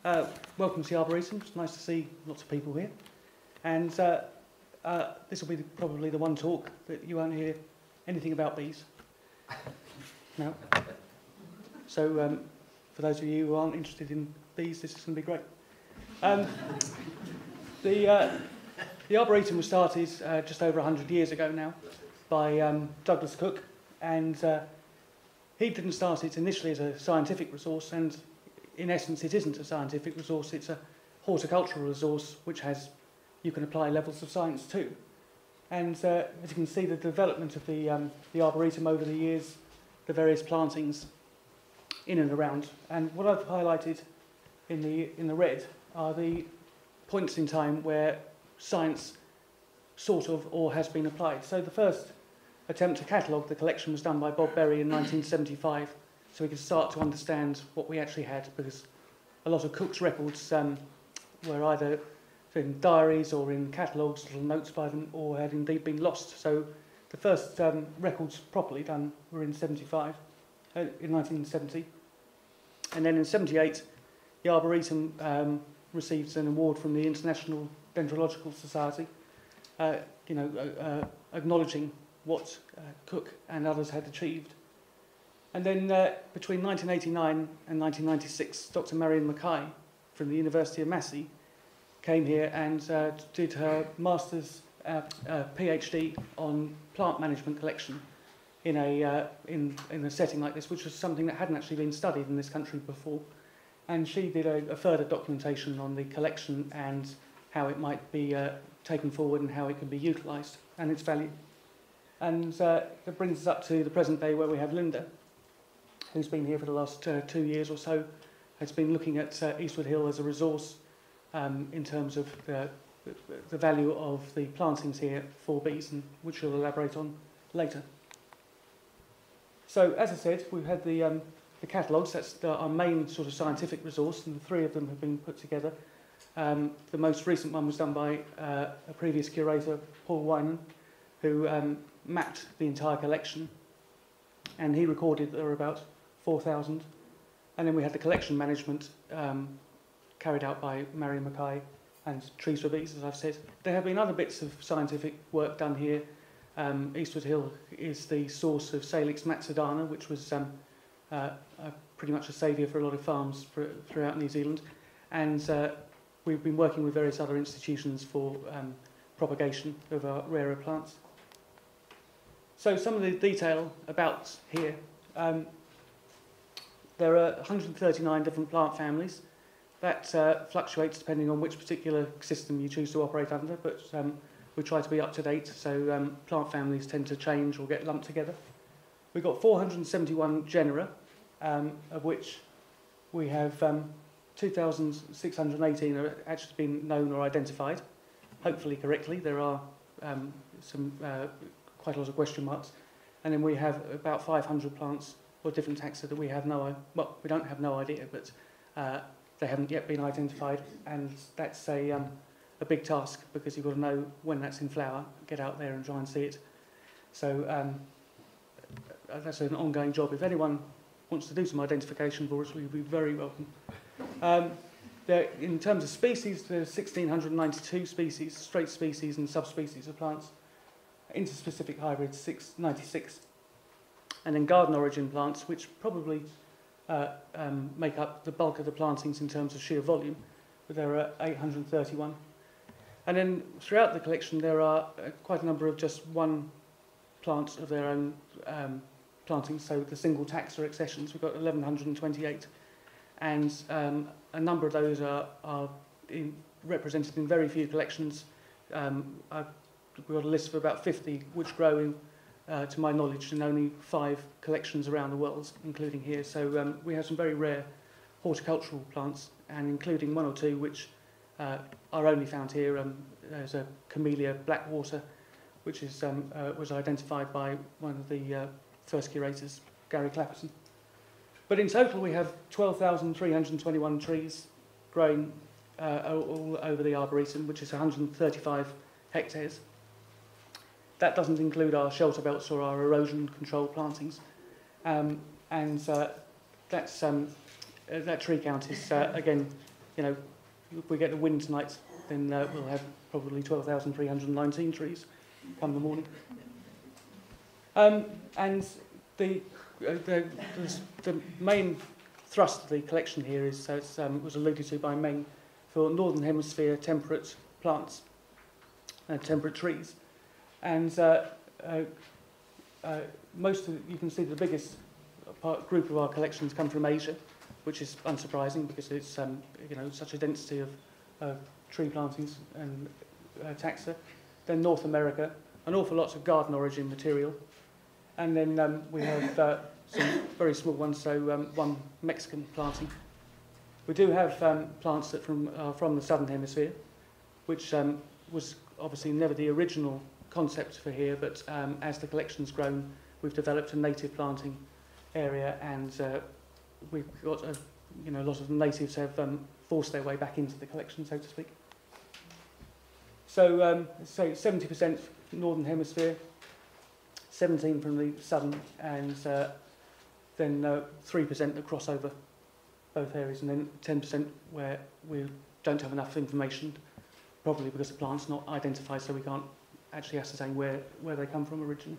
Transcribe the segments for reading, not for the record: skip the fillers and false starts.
Welcome to the Arboretum. It's nice to see lots of people here. And this will be probably the one talk that you won't hear anything about bees. No. So for those of you who aren't interested in bees, this is going to be great. The Arboretum was started just over 100 years ago now by Douglas Cook, and he didn't start it initially as a scientific resource, and in essence it isn't a scientific resource, it's a horticultural resource which you can apply levels of science to. And as you can see, the development of the Arboretum over the years, the various plantings in and around, and what I've highlighted in the red are the points in time where science sort of or has been applied. So the first attempt to catalogue the collection was done by Bob Berry in 1975, so we could start to understand what we actually had, because a lot of Cook's records were either in diaries or in catalogues, little notes by them, or had indeed been lost. So the first records properly done were in 1970. And then in 78, the Arboretum receives an award from the International Dendrological Society, acknowledging what Cook and others had achieved. And then between 1989 and 1996, Dr. Marion Mackay from the University of Massey came here and did her master's PhD on plant management collection in a setting like this, which was something that hadn't actually been studied in this country before. And she did a further documentation on the collection and how it might be taken forward and how it can be utilised and its value. And that brings us up to the present day, where we have Linda, who's been here for the last 2 years or so, has been looking at Eastwoodhill as a resource in terms of the value of the plantings here for bees, and which she'll elaborate on later. So, as I said, we've had the catalogues. That's our main sort of scientific resource, and the three of them have been put together. The most recent one was done by a previous curator, Paul Wyman, who mapped the entire collection, and he recorded there were about 4,000. And then we had the collection management carried out by Marion Mackay and Trees for Bees, as I've said. There have been other bits of scientific work done here. Eastwoodhill is the source of Salix maxidana, which was pretty much a saviour for a lot of farms throughout New Zealand. And we've been working with various other institutions for propagation of our rarer plants. So some of the detail about here. There are 139 different plant families. That fluctuates depending on which particular system you choose to operate under, but we try to be up to date, so plant families tend to change or get lumped together. We've got 471 genera, of which we have 2,618 are actually been known or identified, hopefully correctly. There are quite a lot of question marks. And then we have about 500 plants or different taxa that we have we don't have no idea, but they haven't yet been identified, and that's a big task, because you've got to know when that's in flower, get out there and try and see it. So that's an ongoing job. If anyone wants to do some identification for us, we'd be very welcome. In terms of species, there's 1,692 species, straight species and subspecies of plants. Interspecific hybrids, 696. And then garden origin plants, which probably make up the bulk of the plantings in terms of sheer volume, but there are 831. And then throughout the collection there are quite a number of just one plant of their own plantings, so the single taxa accessions. We've got 1,128, and a number of those are represented in very few collections. We've got a list of about 50 which grow in, to my knowledge, in only 5 collections around the world, including here. So we have some very rare horticultural plants, and including 1 or 2 which are only found here. There's a Camellia Blackwater, which is, was identified by one of the first curators, Gary Clapperton. But in total we have 12,321 trees growing all over the Arboretum, which is 135 hectares. That doesn't include our shelter belts or our erosion control plantings. That tree count is, again, you know, if we get the wind tonight, then we'll have probably 12,319 trees come the morning. And the main thrust of the collection here is, as was alluded to by Meng, for Northern Hemisphere temperate plants and temperate trees. And most of, you can see the biggest group of our collections come from Asia, which is unsurprising because it's you know, such a density of tree plantings and taxa. Then North America, an awful lot of garden origin material. And then we have some very small ones, so one Mexican planting. We do have plants that from the Southern Hemisphere, which was obviously never the original concept for here, but as the collection's grown, we've developed a native planting area, and we've got a lot of the natives have forced their way back into the collection, so to speak. So, 70% Northern Hemisphere, 17 from the Southern, and then 3% that cross over both areas, and then 10% where we don't have enough information, probably because the plant's not identified, so we can't actually ascertain where they come from originally.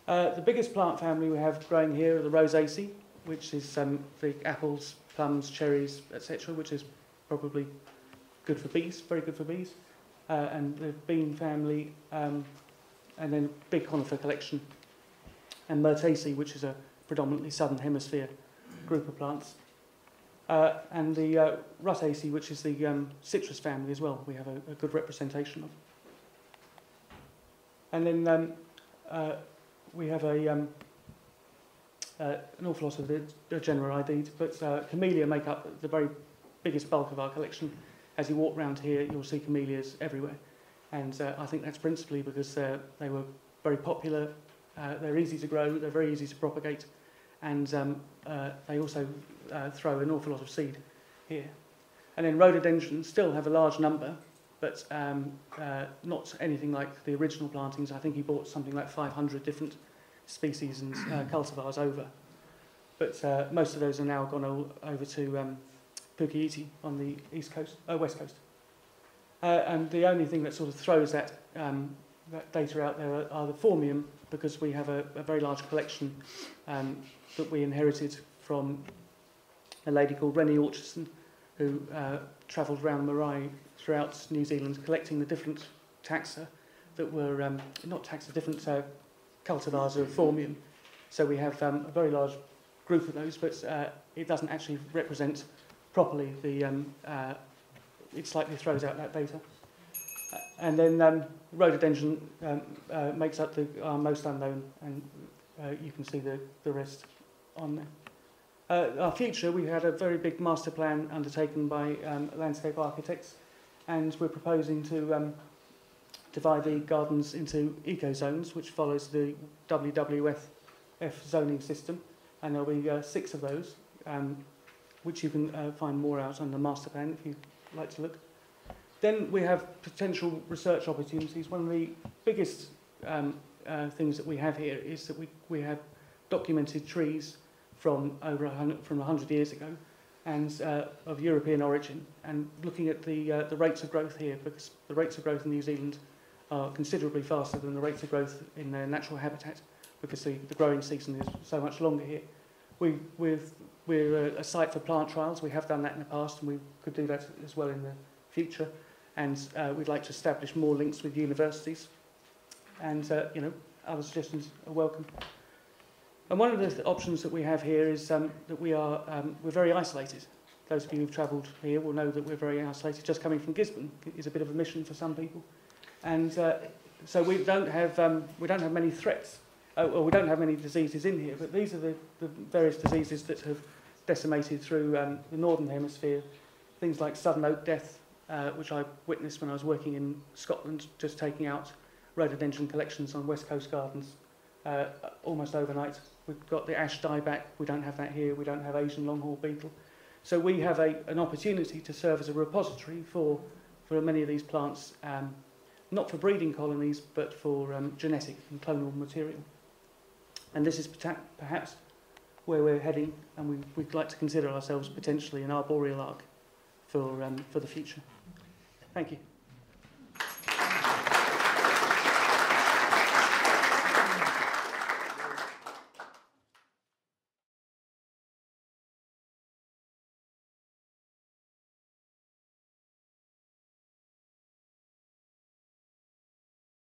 The biggest plant family we have growing here are the Rosaceae, which is the apples, plums, cherries, etc., which is probably good for bees, very good for bees. And the bean family, and then big conifer collection, and Myrtaceae, which is a predominantly Southern Hemisphere group of plants. And the Ruttaceae, which is the citrus family as well, we have a good representation of. And then we have an awful lot of the genera ID'd, but camellia make up the very biggest bulk of our collection. As you walk around here, you'll see camellias everywhere. And I think that's principally because they were very popular, they're easy to grow, they're very easy to propagate, and they also throw an awful lot of seed here. And then rhododendrons still have a large number, but not anything like the original plantings. I think he bought something like 500 different species and cultivars over. But most of those are now gone over to Pukeiti on the west coast. And the only thing that sort of throws that data out there are the Formium, because we have a very large collection that we inherited from a lady called Rennie Orchardson, who travelled around Marae throughout New Zealand collecting the different taxa that were, not taxa, different cultivars of Formium. So we have a very large group of those, but it doesn't actually represent properly the, it slightly throws out that data. And then rhododendron makes up our most unknown, and you can see the rest on there. Our future, we had a very big master plan undertaken by landscape architects, and we're proposing to divide the gardens into eco-zones, which follows the WWF zoning system, and there'll be 6 of those, which you can find more out on the master plan if you'd like to look. Then we have potential research opportunities. One of the biggest things that we have here is that we have documented trees from over 100 years ago, and of European origin, and looking at the rates of growth here, because the rates of growth in New Zealand are considerably faster than the rates of growth in their natural habitat, because the growing season is so much longer here. We're a site for plant trials. We have done that in the past, and we could do that as well in the future. And we'd like to establish more links with universities. And other suggestions are welcome. And one of the options that we have here is that we're very isolated. Those of you who've travelled here will know that we're very isolated. Just coming from Gisborne is a bit of a mission for some people. And so we don't have many threats. Well, we don't have many diseases in here, but these are the various diseases that have decimated through the Northern Hemisphere. Things like sudden oak death, which I witnessed when I was working in Scotland, just taking out rhododendron collections on West Coast gardens almost overnight. We've got the ash dieback. We don't have that here. We don't have Asian longhorn beetle. So we have an opportunity to serve as a repository for many of these plants, not for breeding colonies, but for genetic and clonal material. And this is perhaps where we're heading, and we'd like to consider ourselves potentially an arboreal ark for the future. Thank you.